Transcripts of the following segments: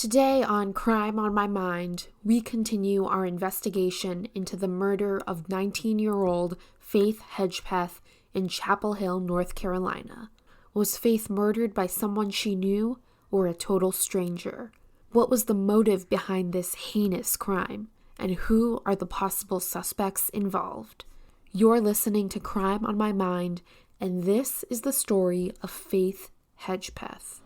Today on Crime on My Mind, we continue our investigation into the murder of 19-year-old Faith Hedgepeth in Chapel Hill, North Carolina. Was Faith murdered by someone she knew or a total stranger? What was the motive behind this heinous crime? And who are the possible suspects involved? You're listening to Crime on My Mind, and this is the story of Faith Hedgepeth.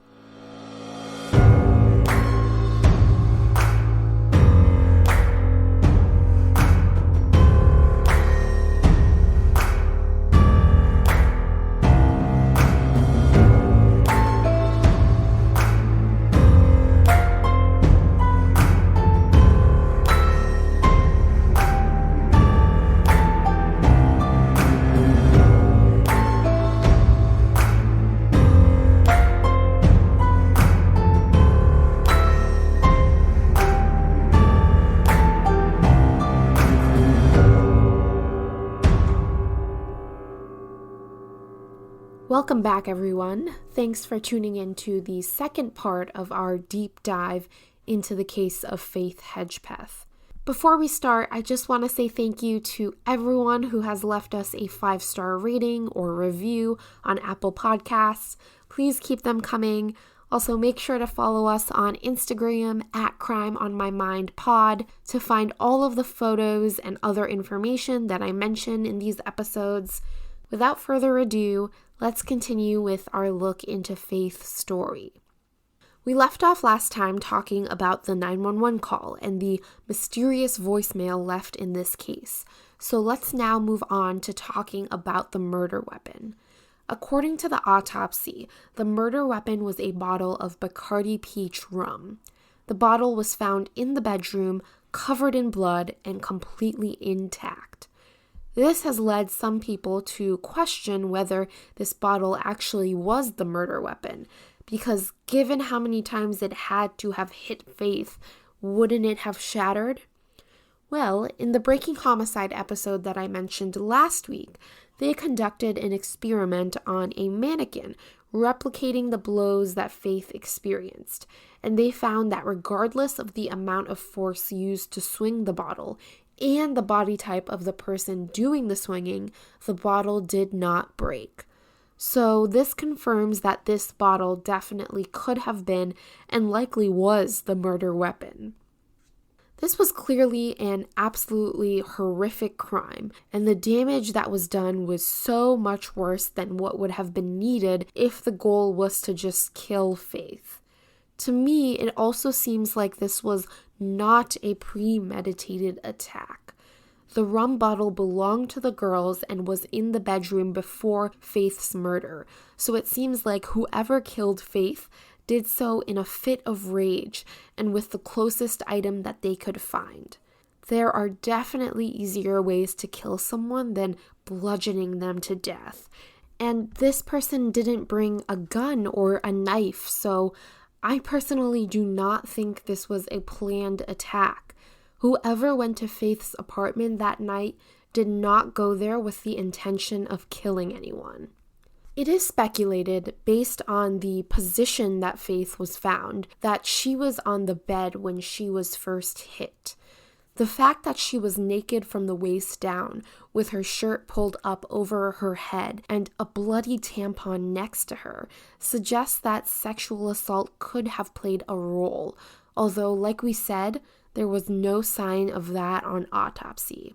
Welcome back, everyone. Thanks for tuning in to the second part of our deep dive into the case of Faith Hedgepeth. Before we start, I just want to say thank you to everyone who has left us a 5-star rating or review on Apple Podcasts. Please keep them coming. Also, make sure to follow us on Instagram at Crime on My Mind Pod to find all of the photos and other information that I mention in these episodes. Without further ado, let's continue with our look into Faith's story. We left off last time talking about the 911 call and the mysterious voicemail left in this case. So let's now move on to talking about the murder weapon. According to the autopsy, the murder weapon was a bottle of Bacardi Peach rum. The bottle was found in the bedroom, covered in blood and completely intact. This has led some people to question whether this bottle actually was the murder weapon, because given how many times it had to have hit Faith, wouldn't it have shattered? Well, in the Breaking Homicide episode that I mentioned last week, they conducted an experiment on a mannequin, replicating the blows that Faith experienced, and they found that regardless of the amount of force used to swing the bottle, and the body type of the person doing the swinging, the bottle did not break. So this confirms that this bottle definitely could have been and likely was the murder weapon. This was clearly an absolutely horrific crime, and the damage that was done was so much worse than what would have been needed if the goal was to just kill Faith. To me, it also seems like this was not a premeditated attack. The rum bottle belonged to the girls and was in the bedroom before Faith's murder, so it seems like whoever killed Faith did so in a fit of rage and with the closest item that they could find. There are definitely easier ways to kill someone than bludgeoning them to death, and this person didn't bring a gun or a knife, so I personally do not think this was a planned attack. Whoever went to Faith's apartment that night did not go there with the intention of killing anyone. It is speculated, based on the position that Faith was found, that she was on the bed when she was first hit. The fact that she was naked from the waist down, with her shirt pulled up over her head and a bloody tampon next to her, suggests that sexual assault could have played a role, although, like we said, there was no sign of that on autopsy.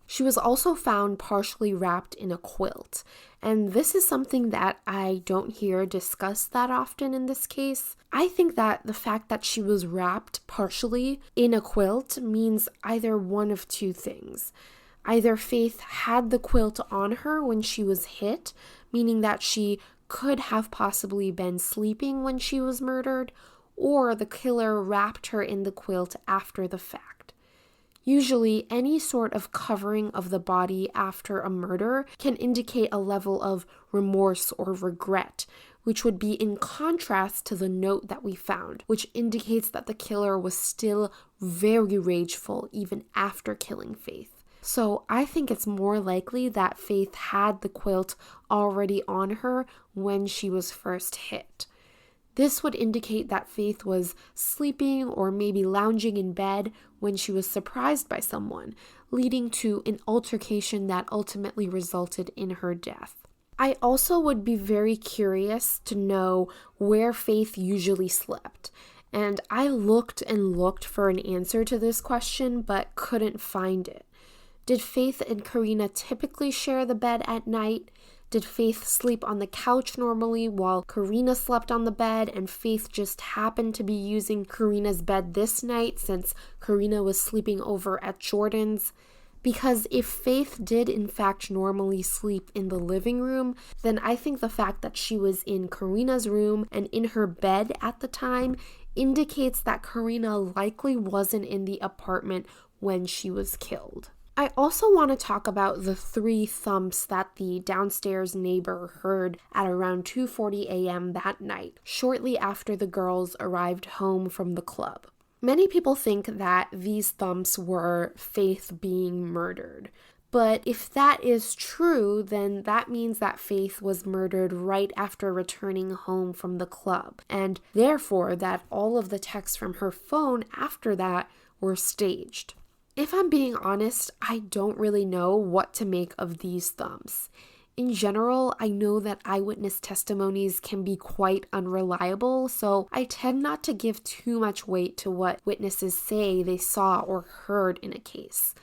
She was also found partially wrapped in a quilt, and this is something that I don't hear discussed that often in this case. I think that the fact that she was wrapped partially in a quilt means either one of two things. Either Faith had the quilt on her when she was hit, meaning that she could have possibly been sleeping when she was murdered, or the killer wrapped her in the quilt after the fact. Usually, any sort of covering of the body after a murder can indicate a level of remorse or regret, which would be in contrast to the note that we found, which indicates that the killer was still very rageful even after killing Faith. So I think it's more likely that Faith had the quilt already on her when she was first hit. This would indicate that Faith was sleeping or maybe lounging in bed when she was surprised by someone, leading to an altercation that ultimately resulted in her death. I also would be very curious to know where Faith usually slept. And I looked and looked for an answer to this question, but couldn't find it. Did Faith and Karina typically share the bed at night? Did Faith sleep on the couch normally while Karina slept on the bed, and Faith just happened to be using Karina's bed this night since Karina was sleeping over at Jordan's? Because if Faith did in fact normally sleep in the living room, then I think the fact that she was in Karina's room and in her bed at the time indicates that Karina likely wasn't in the apartment when she was killed. I also want to talk about the 3 thumps that the downstairs neighbor heard at around 2:40 a.m. that night, shortly after the girls arrived home from the club. Many people think that these thumps were Faith being murdered. But if that is true, then that means that Faith was murdered right after returning home from the club, and therefore that all of the texts from her phone after that were staged. If I'm being honest, I don't really know what to make of these thumps. In general, I know that eyewitness testimonies can be quite unreliable, so I tend not to give too much weight to what witnesses say they saw or heard in a case.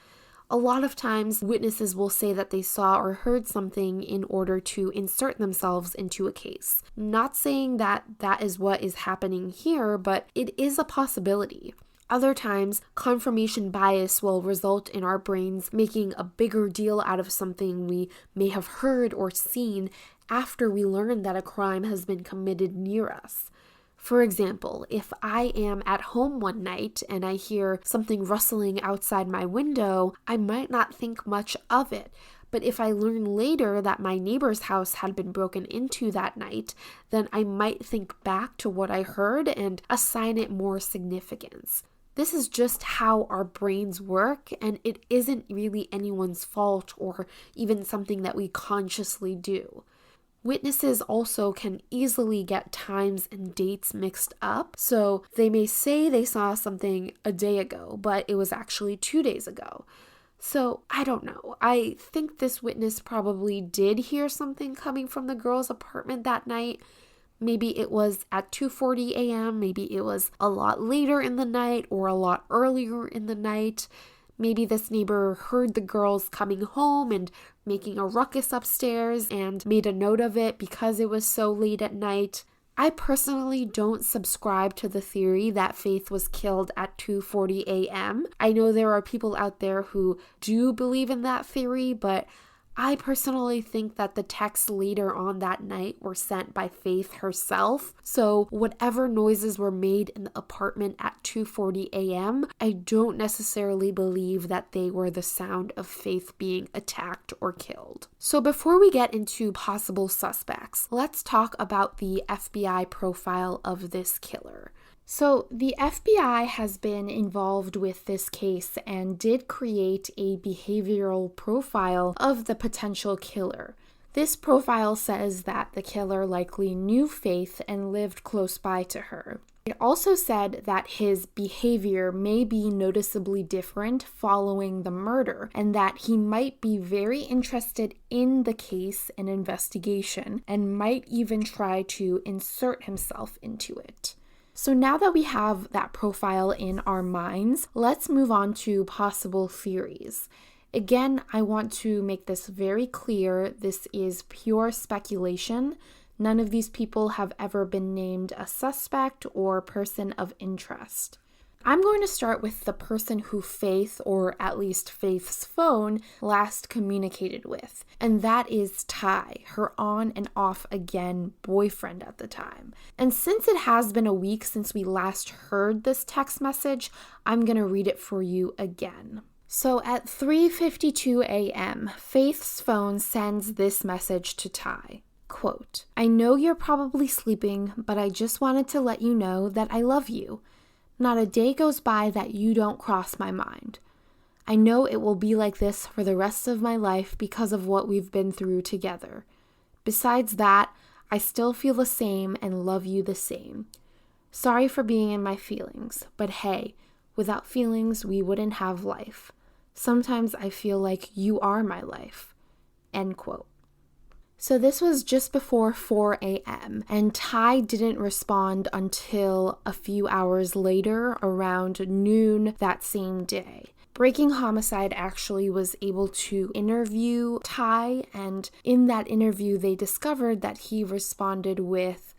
A lot of times, witnesses will say that they saw or heard something in order to insert themselves into a case. Not saying that that is what is happening here, but it is a possibility. Other times, confirmation bias will result in our brains making a bigger deal out of something we may have heard or seen after we learn that a crime has been committed near us. For example, if I am at home one night and I hear something rustling outside my window, I might not think much of it. But if I learn later that my neighbor's house had been broken into that night, then I might think back to what I heard and assign it more significance. This is just how our brains work, and it isn't really anyone's fault or even something that we consciously do. Witnesses also can easily get times and dates mixed up, so they may say they saw something a day ago, but it was actually 2 days ago. So I don't know. I think this witness probably did hear something coming from the girls' apartment that night. Maybe it was at 2:40 a.m., maybe it was a lot later in the night or a lot earlier in the night. Maybe this neighbor heard the girls coming home and making a ruckus upstairs and made a note of it because it was so late at night. I personally don't subscribe to the theory that Faith was killed at 2:40 a.m. I know there are people out there who do believe in that theory, but I personally think that the texts later on that night were sent by Faith herself. So whatever noises were made in the apartment at 2:40 a.m., I don't necessarily believe that they were the sound of Faith being attacked or killed. So before we get into possible suspects, let's talk about the FBI profile of this killer. So the FBI has been involved with this case and did create a behavioral profile of the potential killer. This profile says that the killer likely knew Faith and lived close by to her. It also said that his behavior may be noticeably different following the murder, and that he might be very interested in the case and investigation, and might even try to insert himself into it. So now that we have that profile in our minds, let's move on to possible theories. Again, I want to make this very clear. This is pure speculation. None of these people have ever been named a suspect or person of interest. I'm going to start with the person who Faith, or at least Faith's phone, last communicated with, and that is Ty, her on and off again boyfriend at the time. And since it has been a week since we last heard this text message, I'm going to read it for you again. So at 3:52 a.m., Faith's phone sends this message to Ty. Quote, "I know you're probably sleeping, but I just wanted to let you know that I love you. Not a day goes by that you don't cross my mind. I know it will be like this for the rest of my life because of what we've been through together. Besides that, I still feel the same and love you the same. Sorry for being in my feelings, but hey, without feelings, we wouldn't have life. Sometimes I feel like you are my life." End quote. So this was just before 4 a.m. and Ty didn't respond until a few hours later, around noon that same day. Breaking Homicide actually was able to interview Ty, and in that interview they discovered that he responded with,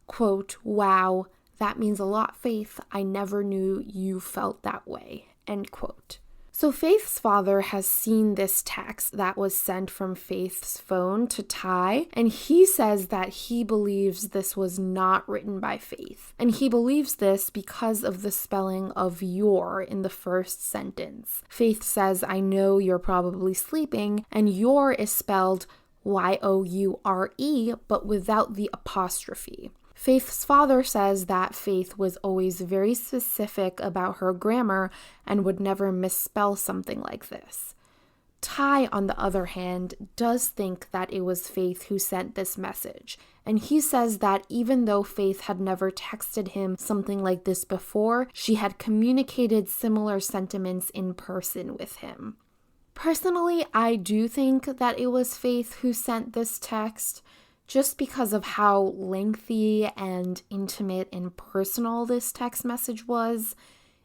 quote, "Wow, that means a lot, Faith. I never knew you felt that way." End quote. So Faith's father has seen this text that was sent from Faith's phone to Ty, and he says that he believes this was not written by Faith. And he believes this because of the spelling of "your" in the first sentence. Faith says, "I know you're probably sleeping," and "your" is spelled Youre, but without the apostrophe. Faith's father says that Faith was always very specific about her grammar and would never misspell something like this. Ty, on the other hand, does think that it was Faith who sent this message, and he says that even though Faith had never texted him something like this before, she had communicated similar sentiments in person with him. Personally, I do think that it was Faith who sent this text, just because of how lengthy and intimate and personal this text message was.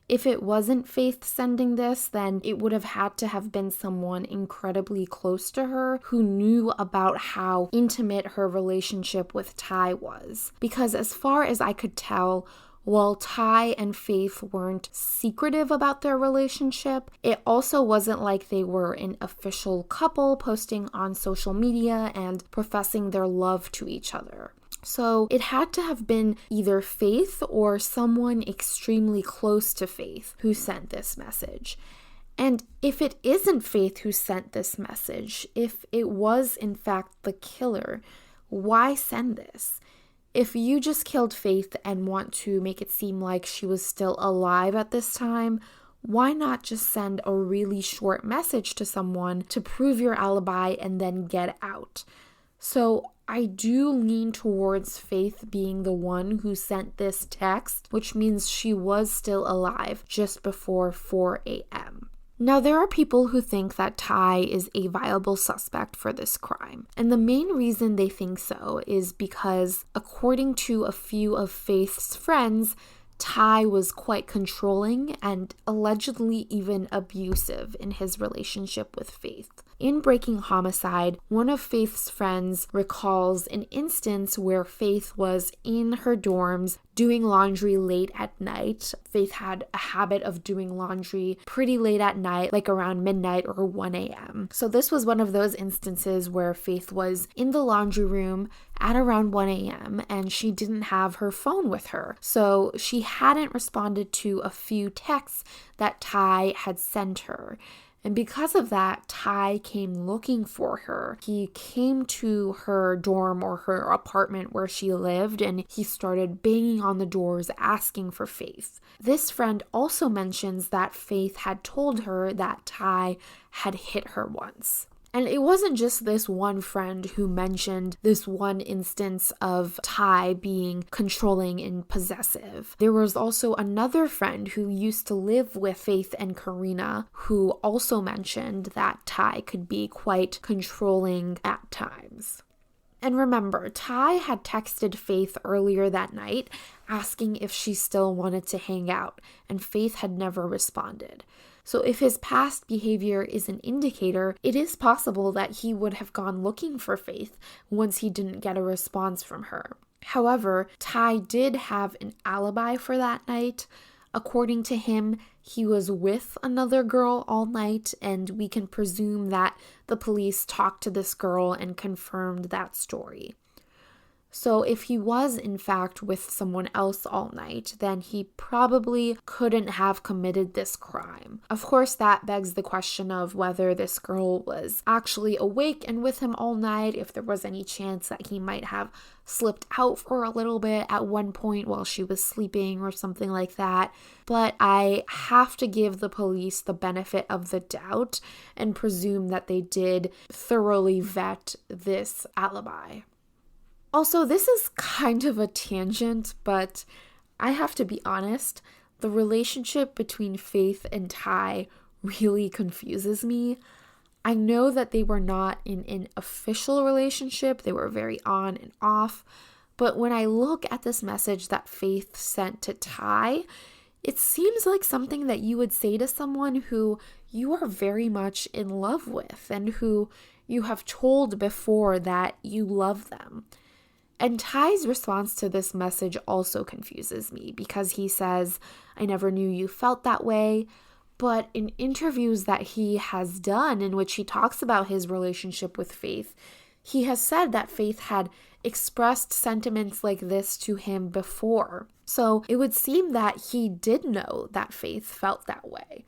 If it wasn't Faith sending this, then it would have had to have been someone incredibly close to her who knew about how intimate her relationship with Ty was. Because as far as I could tell, while Ty and Faith weren't secretive about their relationship, it also wasn't like they were an official couple posting on social media and professing their love to each other. So it had to have been either Faith or someone extremely close to Faith who sent this message. And if it isn't Faith who sent this message, if it was in fact the killer, why send this? If you just killed Faith and want to make it seem like she was still alive at this time, why not just send a really short message to someone to prove your alibi and then get out? So I do lean towards Faith being the one who sent this text, which means she was still alive just before 4 a.m. Now, there are people who think that Ty is a viable suspect for this crime, and the main reason they think so is because, according to a few of Faith's friends, Ty was quite controlling and allegedly even abusive in his relationship with Faith. In Breaking Homicide, one of Faith's friends recalls an instance where Faith was in her dorms doing laundry late at night. Faith had a habit of doing laundry pretty late at night, like around midnight or 1 a.m. So this was one of those instances where Faith was in the laundry room at around 1 a.m. and she didn't have her phone with her. So she hadn't responded to a few texts that Ty had sent her. And because of that, Ty came looking for her. He came to her dorm or her apartment where she lived, and he started banging on the doors asking for Faith. This friend also mentions that Faith had told her that Ty had hit her once. And it wasn't just this one friend who mentioned this one instance of Ty being controlling and possessive. There was also another friend who used to live with Faith and Karina who also mentioned that Ty could be quite controlling at times. And remember, Ty had texted Faith earlier that night asking if she still wanted to hang out, and Faith had never responded. So if his past behavior is an indicator, it is possible that he would have gone looking for Faith once he didn't get a response from her. However, Ty did have an alibi for that night. According to him, he was with another girl all night, and we can presume that the police talked to this girl and confirmed that story. So if he was in fact with someone else all night, then he probably couldn't have committed this crime. Of course, that begs the question of whether this girl was actually awake and with him all night, if there was any chance that he might have slipped out for a little bit at one point while she was sleeping or something like that. But I have to give the police the benefit of the doubt and presume that they did thoroughly vet this alibi. Also, this is kind of a tangent, but I have to be honest, the relationship between Faith and Ty really confuses me. I know that they were not in an official relationship, they were very on and off, but when I look at this message that Faith sent to Ty, it seems like something that you would say to someone who you are very much in love with and who you have told before that you love them. And Ty's response to this message also confuses me because he says, "I never knew you felt that way." But in interviews that he has done in which he talks about his relationship with Faith, he has said that Faith had expressed sentiments like this to him before. So it would seem that he did know that Faith felt that way.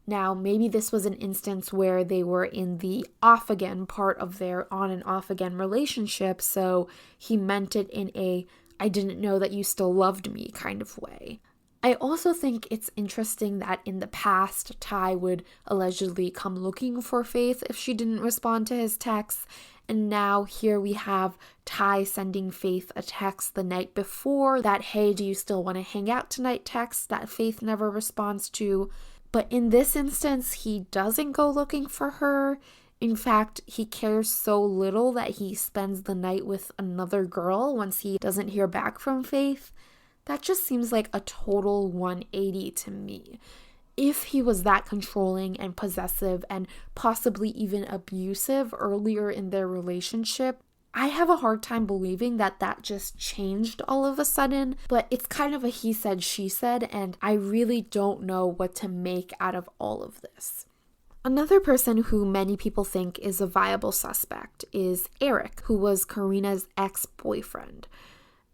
Now, maybe this was an instance where they were in the off again part of their on and off again relationship, so he meant it in a "I didn't know that you still loved me" kind of way. I also think it's interesting that in the past, Ty would allegedly come looking for Faith if she didn't respond to his texts, and now here we have Ty sending Faith a text the night before that, "Hey, do you still want to hang out tonight?" text that Faith never responds to. But in this instance, he doesn't go looking for her. In fact, he cares so little that he spends the night with another girl once he doesn't hear back from Faith. That just seems like a total 180 to me. If he was that controlling and possessive and possibly even abusive earlier in their relationship, I have a hard time believing that that just changed all of a sudden, but it's kind of a he said, she said, and I really don't know what to make out of all of this. Another person who many people think is a viable suspect is Eric, who was Karina's ex-boyfriend.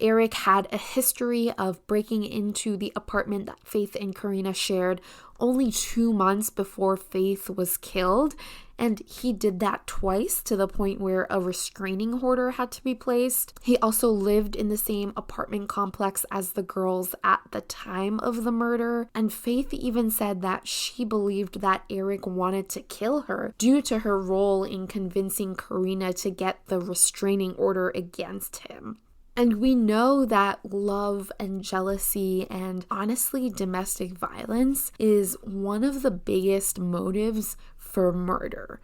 Eric had a history of breaking into the apartment that Faith and Karina shared only 2 months before Faith was killed, and he did that twice to the point where a restraining order had to be placed. He also lived in the same apartment complex as the girls at the time of the murder, and Faith even said that she believed that Eric wanted to kill her due to her role in convincing Karina to get the restraining order against him. And we know that love and jealousy and honestly domestic violence is one of the biggest motives for murder.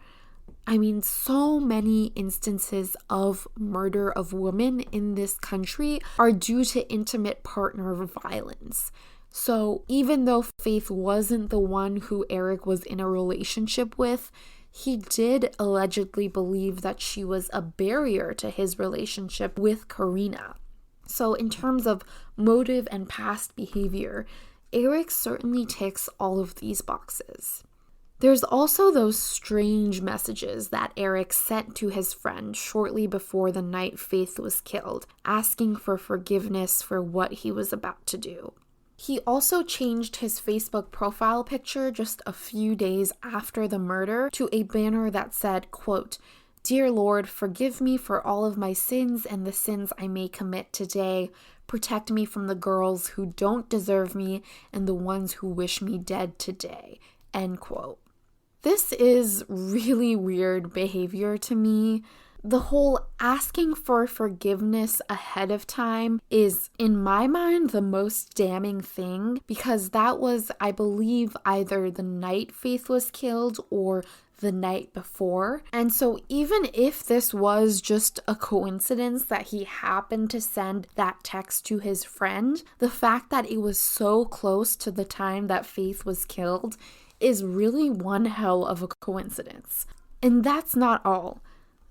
I mean, so many instances of murder of women in this country are due to intimate partner violence. So even though Faith wasn't the one who Eric was in a relationship with, he did allegedly believe that she was a barrier to his relationship with Karina. So in terms of motive and past behavior, Eric certainly ticks all of these boxes. There's also those strange messages that Eric sent to his friend shortly before the night Faith was killed, asking for forgiveness for what he was about to do. He also changed his Facebook profile picture just a few days after the murder to a banner that said, quote, "Dear Lord, forgive me for all of my sins and the sins I may commit today. Protect me from the girls who don't deserve me and the ones who wish me dead today." End quote. This is really weird behavior to me. The whole asking for forgiveness ahead of time is, in my mind, the most damning thing because that was, I believe, either the night Faith was killed or the night before. And so even if this was just a coincidence that he happened to send that text to his friend, the fact that it was so close to the time that Faith was killed is really one hell of a coincidence. And that's not all.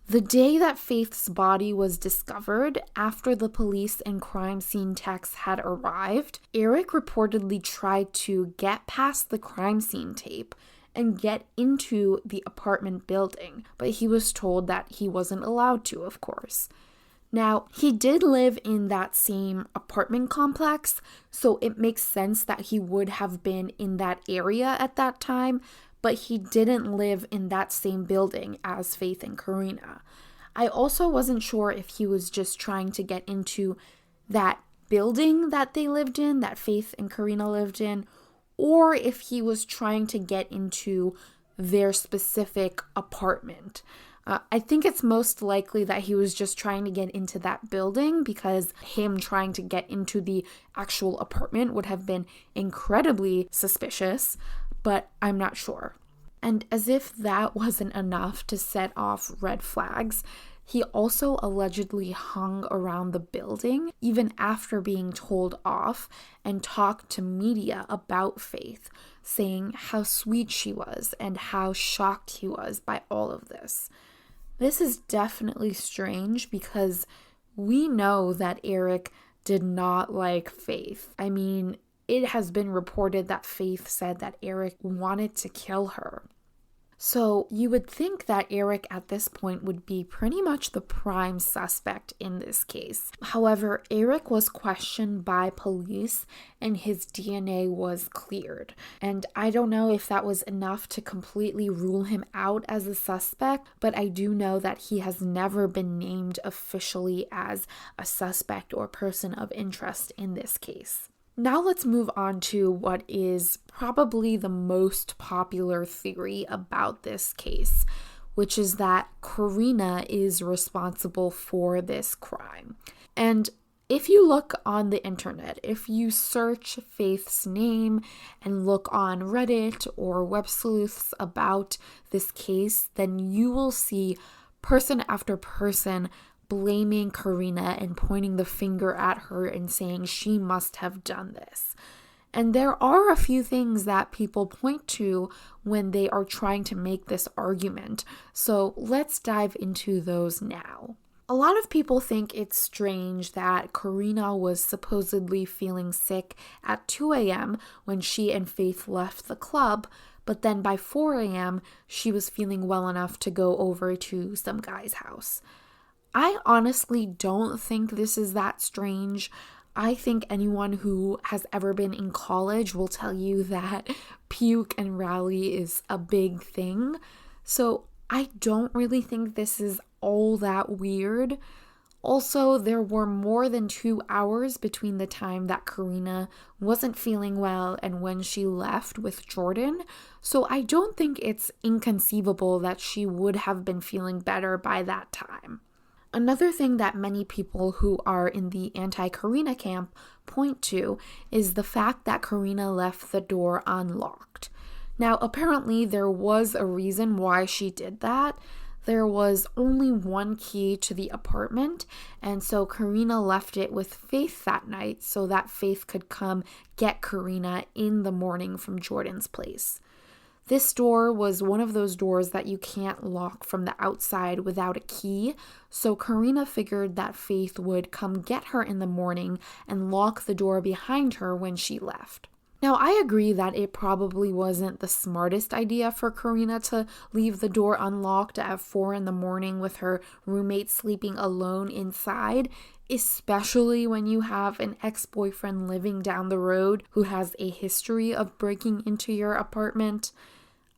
The day that Faith's body was discovered, after the police and crime scene techs had arrived, Eric reportedly tried to get past the crime scene tape and get into the apartment building, but he was told that he wasn't allowed to, of course. Now, he did live in that same apartment complex, so it makes sense that he would have been in that area at that time, but he didn't live in that same building as Faith and Karina. I also wasn't sure if he was just trying to get into that building that they lived in, that Faith and Karina lived in, or if he was trying to get into their specific apartment. I think it's most likely that he was just trying to get into that building, because him trying to get into the actual apartment would have been incredibly suspicious, but I'm not sure. And as if that wasn't enough to set off red flags, he also allegedly hung around the building even after being told off and talked to media about Faith, saying how sweet she was and how shocked he was by all of this. This is definitely strange because we know that Eric did not like Faith. I mean, it has been reported that Faith said that Eric wanted to kill her. So you would think that Eric at this point would be pretty much the prime suspect in this case. However, Eric was questioned by police and his DNA was cleared. And I don't know if that was enough to completely rule him out as a suspect, but I do know that he has never been named officially as a suspect or person of interest in this case. Now let's move on to what is probably the most popular theory about this case, which is that Karina is responsible for this crime. And if you look on the internet, if you search Faith's name and look on Reddit or web sleuths about this case, then you will see person after person blaming Karina and pointing the finger at her and saying she must have done this. And there are a few things that people point to when they are trying to make this argument. So let's dive into those now. A lot of people think it's strange that Karina was supposedly feeling sick at 2 a.m. when she and Faith left the club, but then by 4 a.m. she was feeling well enough to go over to some guy's house. I honestly don't think this is that strange. I think anyone who has ever been in college will tell you that puke and rally is a big thing. So I don't really think this is all that weird. Also, there were more than 2 hours between the time that Karina wasn't feeling well and when she left with Jordan. So I don't think it's inconceivable that she would have been feeling better by that time. Another thing that many people who are in the anti-Karina camp point to is the fact that Karina left the door unlocked. Now, apparently there was a reason why she did that. There was only one key to the apartment, and so Karina left it with Faith that night so that Faith could come get Karina in the morning from Jordan's place. This door was one of those doors that you can't lock from the outside without a key, so Karina figured that Faith would come get her in the morning and lock the door behind her when she left. Now, I agree that it probably wasn't the smartest idea for Karina to leave the door unlocked at 4 a.m. with her roommate sleeping alone inside, especially when you have an ex-boyfriend living down the road who has a history of breaking into your apartment.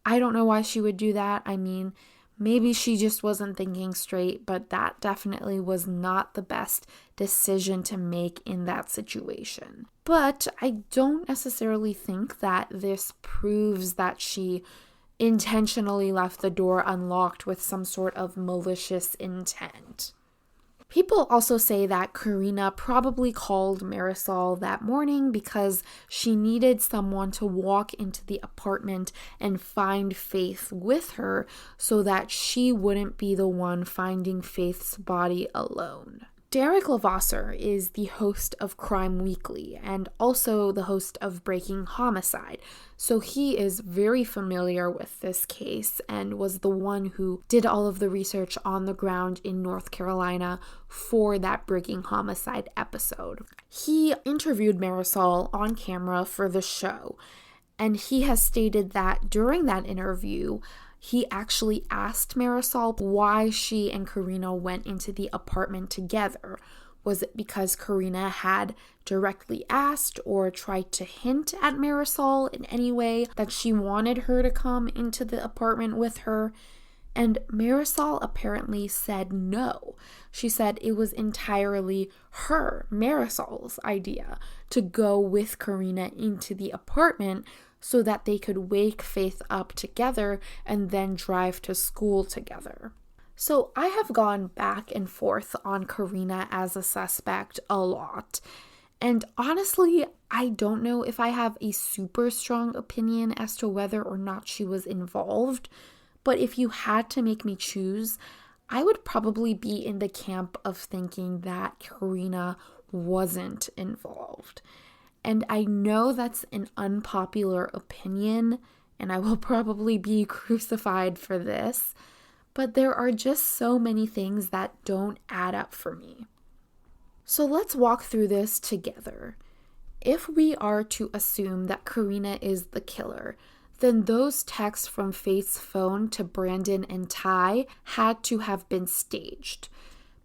I don't know why she would do that. I mean, maybe she just wasn't thinking straight, but that definitely was not the best decision to make in that situation. But I don't necessarily think that this proves that she intentionally left the door unlocked with some sort of malicious intent. People also say that Karina probably called Marisol that morning because she needed someone to walk into the apartment and find Faith with her so that she wouldn't be the one finding Faith's body alone. Derek Levasseur is the host of Crime Weekly and also the host of Breaking Homicide, so he is very familiar with this case and was the one who did all of the research on the ground in North Carolina for that Breaking Homicide episode. He interviewed Marisol on camera for the show, and he has stated that during that interview, he actually asked Marisol why she and Karina went into the apartment together. Was it because Karina had directly asked or tried to hint at Marisol in any way that she wanted her to come into the apartment with her? And Marisol apparently said no. She said it was entirely her, Marisol's idea to go with Karina into the apartment so that they could wake Faith up together and then drive to school together. So I have gone back and forth on Karina as a suspect a lot. And honestly, I don't know if I have a super strong opinion as to whether or not she was involved. But if you had to make me choose, I would probably be in the camp of thinking that Karina wasn't involved. And I know that's an unpopular opinion, and I will probably be crucified for this, but there are just so many things that don't add up for me. So let's walk through this together. If we are to assume that Karina is the killer, then those texts from Faith's phone to Brandon and Ty had to have been staged,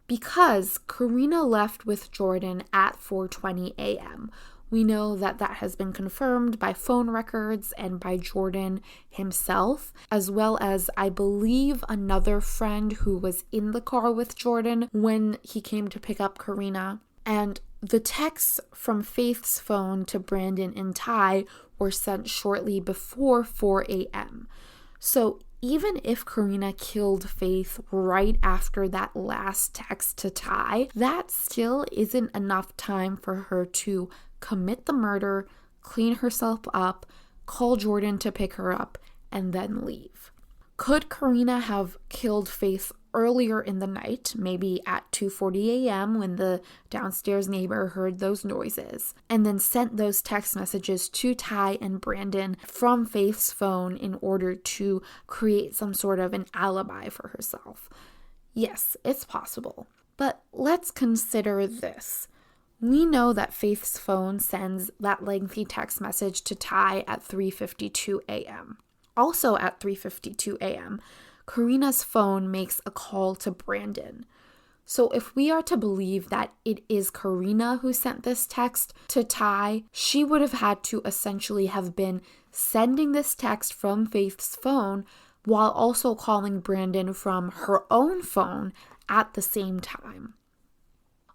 because Karina left with Jordan at 4:20 a.m. We know that that has been confirmed by phone records and by Jordan himself, as well as, I believe, another friend who was in the car with Jordan when he came to pick up Karina. And the texts from Faith's phone to Brandon and Ty were sent shortly before 4 a.m. So even if Karina killed Faith right after that last text to Ty, that still isn't enough time for her to commit the murder, clean herself up, call Jordan to pick her up, and then leave. Could Karina have killed Faith earlier in the night, maybe at 2:40 a.m. when the downstairs neighbor heard those noises, and then sent those text messages to Ty and Brandon from Faith's phone in order to create some sort of an alibi for herself? Yes, it's possible. But let's consider this. We know that Faith's phone sends that lengthy text message to Ty at 3:52 a.m. Also at 3:52 a.m., Karina's phone makes a call to Brandon. So if we are to believe that it is Karina who sent this text to Ty, she would have had to essentially have been sending this text from Faith's phone while also calling Brandon from her own phone at the same time.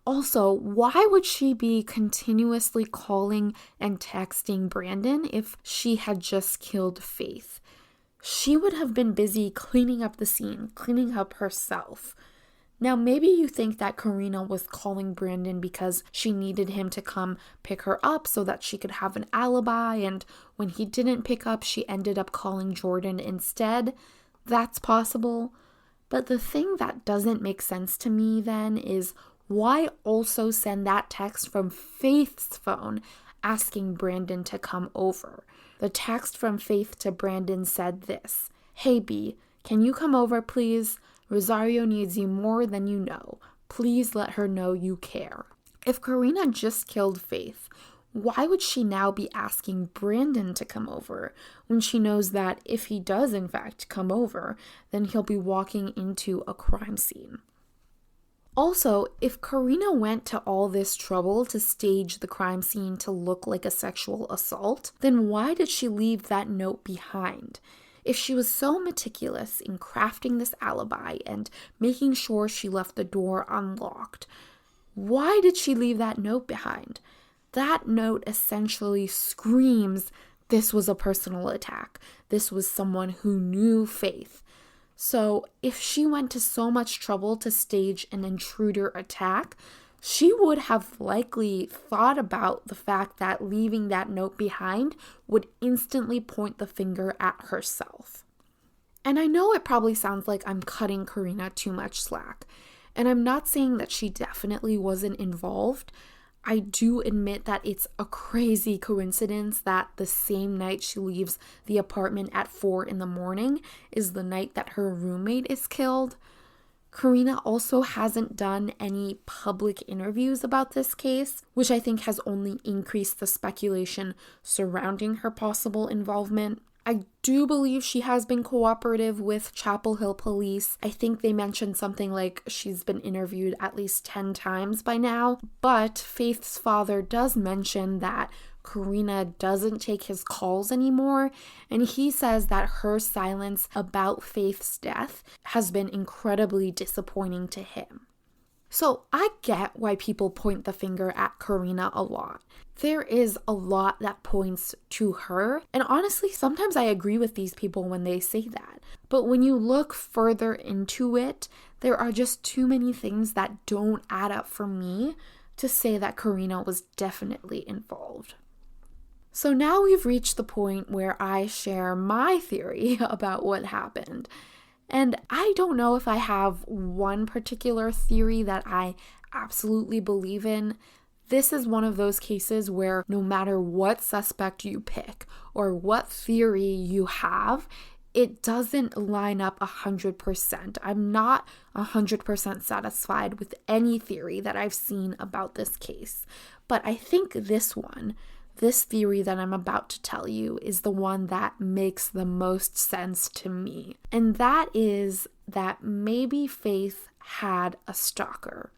Also, why would she be continuously calling and texting Brandon if she had just killed Faith? She would have been busy cleaning up the scene, cleaning up herself. Now, maybe you think that Karina was calling Brandon because she needed him to come pick her up so that she could have an alibi, and when he didn't pick up, she ended up calling Jordan instead. That's possible. But the thing that doesn't make sense to me then is, why also send that text from Faith's phone asking Brandon to come over? The text from Faith to Brandon said this: "Hey B, can you come over please? Rosario needs you more than you know. Please let her know you care." If Karina just killed Faith, why would she now be asking Brandon to come over when she knows that if he does in fact come over, then he'll be walking into a crime scene? Also, if Karina went to all this trouble to stage the crime scene to look like a sexual assault, then why did she leave that note behind? If she was so meticulous in crafting this alibi and making sure she left the door unlocked, why did she leave that note behind? That note essentially screams this was a personal attack. This was someone who knew Faith. So if she went to so much trouble to stage an intruder attack, she would have likely thought about the fact that leaving that note behind would instantly point the finger at herself. And I know it probably sounds like I'm cutting Karina too much slack, and I'm not saying that she definitely wasn't involved. I do admit that it's a crazy coincidence that the same night she leaves the apartment at 4 a.m. is the night that her roommate is killed. Karina also hasn't done any public interviews about this case, which I think has only increased the speculation surrounding her possible involvement. I do believe she has been cooperative with Chapel Hill police. I think they mentioned something like she's been interviewed at least 10 times by now, but Faith's father does mention that Karina doesn't take his calls anymore, and he says that her silence about Faith's death has been incredibly disappointing to him. So I get why people point the finger at Karina a lot. There is a lot that points to her, and honestly, sometimes I agree with these people when they say that. But when you look further into it, there are just too many things that don't add up for me to say that Karina was definitely involved. So now we've reached the point where I share my theory about what happened. And I don't know if I have one particular theory that I absolutely believe in. This is one of those cases where no matter what suspect you pick or what theory you have, it doesn't line up 100%. I'm not 100% satisfied with any theory that I've seen about this case. But I think this theory that I'm about to tell you is the one that makes the most sense to me. And that is that maybe Faith had a stalker.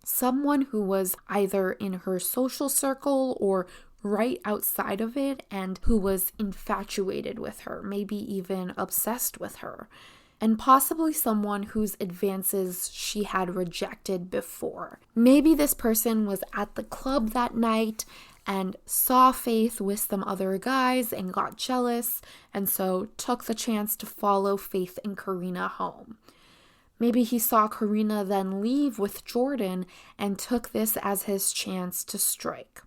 Someone who was either in her social circle or right outside of it and who was infatuated with her, maybe even obsessed with her. And possibly someone whose advances she had rejected before. Maybe this person was at the club that night and saw Faith with some other guys and got jealous, and so took the chance to follow Faith and Karina home. Maybe he saw Karina then leave with Jordan and took this as his chance to strike.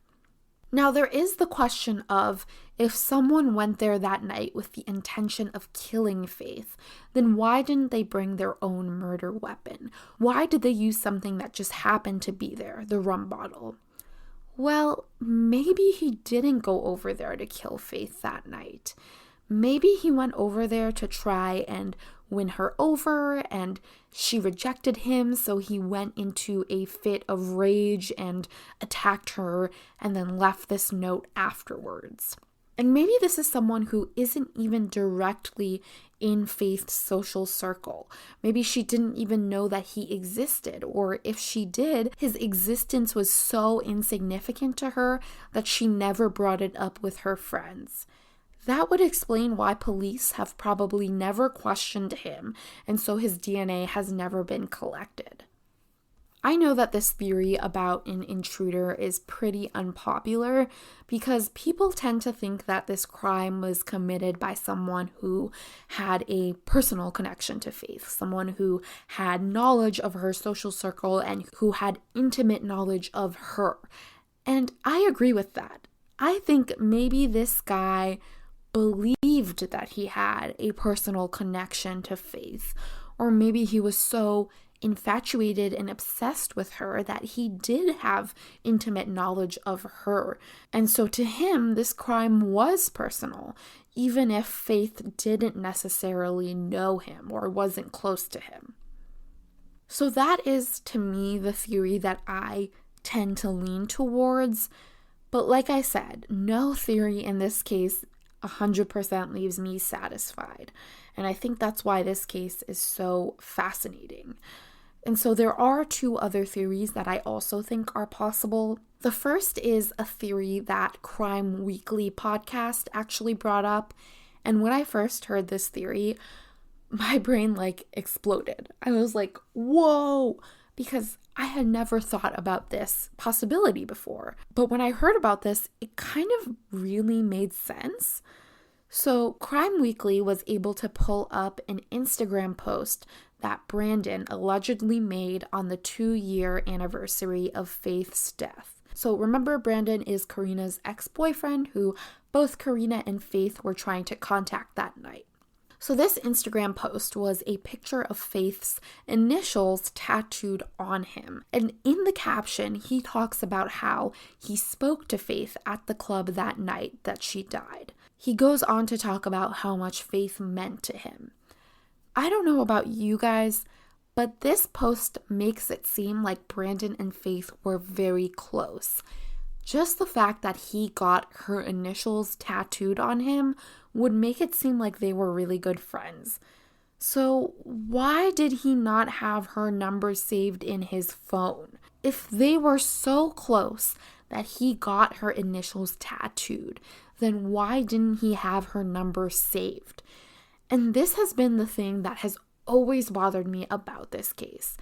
Now, there is the question of if someone went there that night with the intention of killing Faith, then why didn't they bring their own murder weapon? Why did they use something that just happened to be there, the rum bottle? Well, maybe he didn't go over there to kill Faith that night. Maybe he went over there to try and win her over, and she rejected him, so he went into a fit of rage and attacked her and then left this note afterwards. And maybe this is someone who isn't even directly in Faith's social circle. Maybe she didn't even know that he existed, or if she did, his existence was so insignificant to her that she never brought it up with her friends. That would explain why police have probably never questioned him, and so his DNA has never been collected. I know that this theory about an intruder is pretty unpopular because people tend to think that this crime was committed by someone who had a personal connection to Faith, someone who had knowledge of her social circle and who had intimate knowledge of her. And I agree with that. I think maybe this guy believed that he had a personal connection to Faith, or maybe he was so infatuated and obsessed with her that he did have intimate knowledge of her. And so to him, this crime was personal, even if Faith didn't necessarily know him or wasn't close to him. So that is, to me, the theory that I tend to lean towards. But like I said, no theory in this case 100% leaves me satisfied. And I think that's why this case is so fascinating. And so there are two other theories that I also think are possible. The first is a theory that Crime Weekly podcast actually brought up. And when I first heard this theory, my brain exploded. I was like, whoa, because I had never thought about this possibility before. But when I heard about this, it kind of really made sense. So Crime Weekly was able to pull up an Instagram post that Brandon allegedly made on the 2-year anniversary of Faith's death. So remember, Brandon is Karina's ex-boyfriend who both Karina and Faith were trying to contact that night. So this Instagram post was a picture of Faith's initials tattooed on him. And in the caption, he talks about how he spoke to Faith at the club that night that she died. He goes on to talk about how much Faith meant to him. I don't know about you guys, but this post makes it seem like Brandon and Faith were very close. Just the fact that he got her initials tattooed on him would make it seem like they were really good friends. So why did he not have her number saved in his phone? If they were so close that he got her initials tattooed, then why didn't he have her number saved? And this has been the thing that has always bothered me about this case.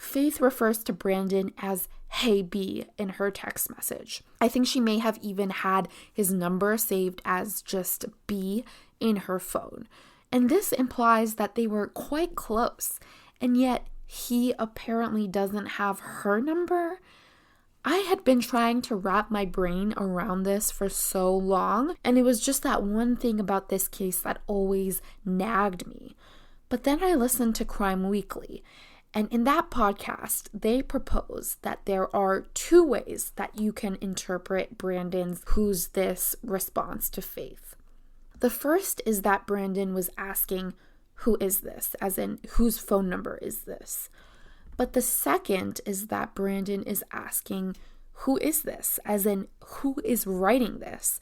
Faith refers to Brandon as "Hey B" in her text message. I think she may have even had his number saved as just B in her phone. And this implies that they were quite close, and yet he apparently doesn't have her number. I had been trying to wrap my brain around this for so long, and it was just that one thing about this case that always nagged me. But then I listened to Crime Weekly, and in that podcast, they propose that there are two ways that you can interpret Brandon's "who's this" response to Faith. The first is that Brandon was asking, "Who is this?" as in, whose phone number is this? But the second is that Brandon is asking, "Who is this?" as in, who is writing this?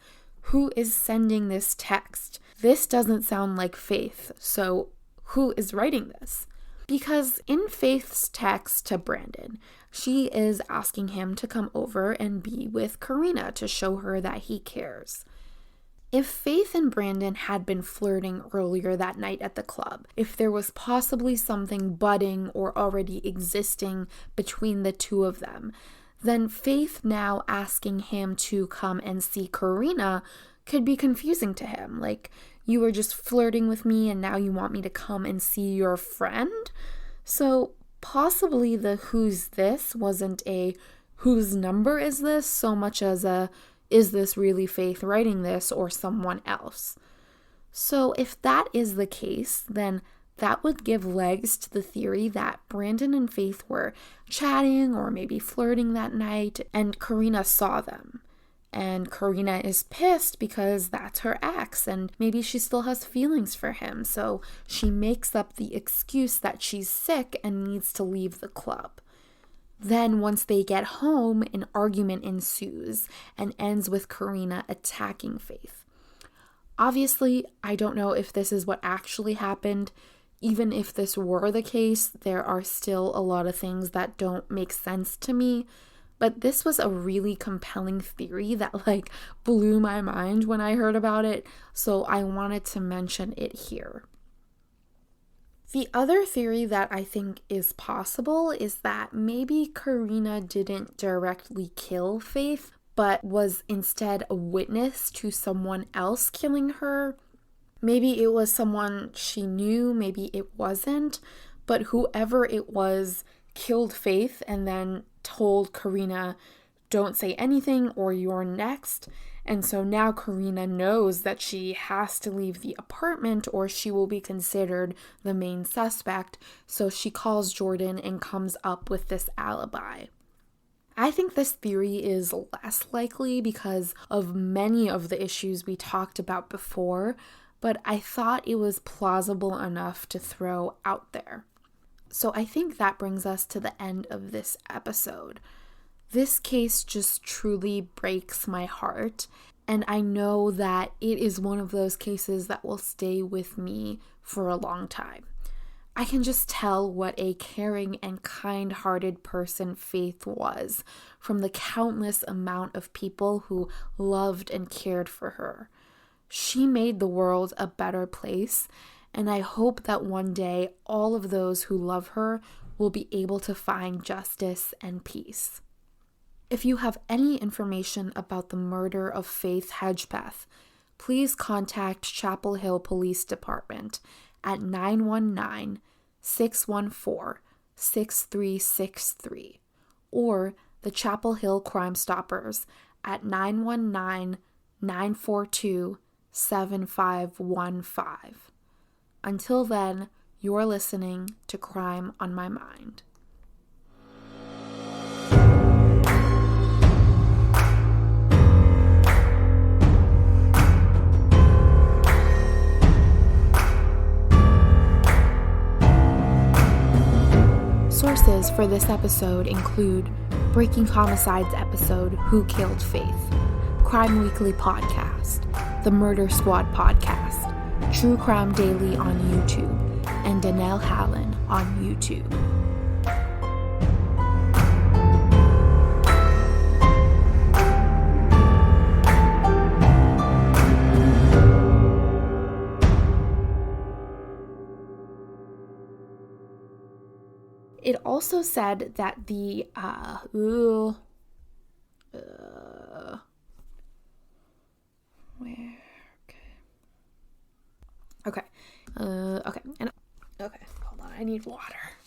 Who is sending this text? This doesn't sound like Faith, so who is writing this? Because in Faith's text to Brandon, she is asking him to come over and be with Karina to show her that he cares. If Faith and Brandon had been flirting earlier that night at the club, if there was possibly something budding or already existing between the two of them, then Faith now asking him to come and see Karina could be confusing to him. Like, you were just flirting with me and now you want me to come and see your friend? So possibly the "who's this" wasn't a "whose number is this" so much as a "is this really Faith writing this or someone else?" So if that is the case, then that would give legs to the theory that Brandon and Faith were chatting or maybe flirting that night and Karina saw them. And Karina is pissed because that's her ex and maybe she still has feelings for him, so she makes up the excuse that she's sick and needs to leave the club. Then once they get home, an argument ensues and ends with Karina attacking Faith. Obviously, I don't know if this is what actually happened. Even if this were the case, there are still a lot of things that don't make sense to me. But this was a really compelling theory that blew my mind when I heard about it, so I wanted to mention it here. The other theory that I think is possible is that maybe Karina didn't directly kill Faith, but was instead a witness to someone else killing her. Maybe it was someone she knew, maybe it wasn't, but whoever it was killed Faith and then told Karina, "Don't say anything or you're next." And so now Karina knows that she has to leave the apartment or she will be considered the main suspect. So she calls Jordan and comes up with this alibi. I think this theory is less likely because of many of the issues we talked about before, but I thought it was plausible enough to throw out there. So I think that brings us to the end of this episode. This case just truly breaks my heart, and I know that it is one of those cases that will stay with me for a long time. I can just tell what a caring and kind-hearted person Faith was from the countless amount of people who loved and cared for her. She made the world a better place, and I hope that one day all of those who love her will be able to find justice and peace. If you have any information about the murder of Faith Hedgepeth, please contact Chapel Hill Police Department at 919-614-6363 or the Chapel Hill Crime Stoppers at 919-942-7515. Until then, you're listening to Crime on My Mind. Sources for this episode include Breaking Homicide's episode, Who Killed Faith, Crime Weekly podcast, The Murder Squad podcast, True Crime Daily on YouTube, and Danelle Hallan on YouTube. it also said that the, where, okay, okay, hold on, I need water.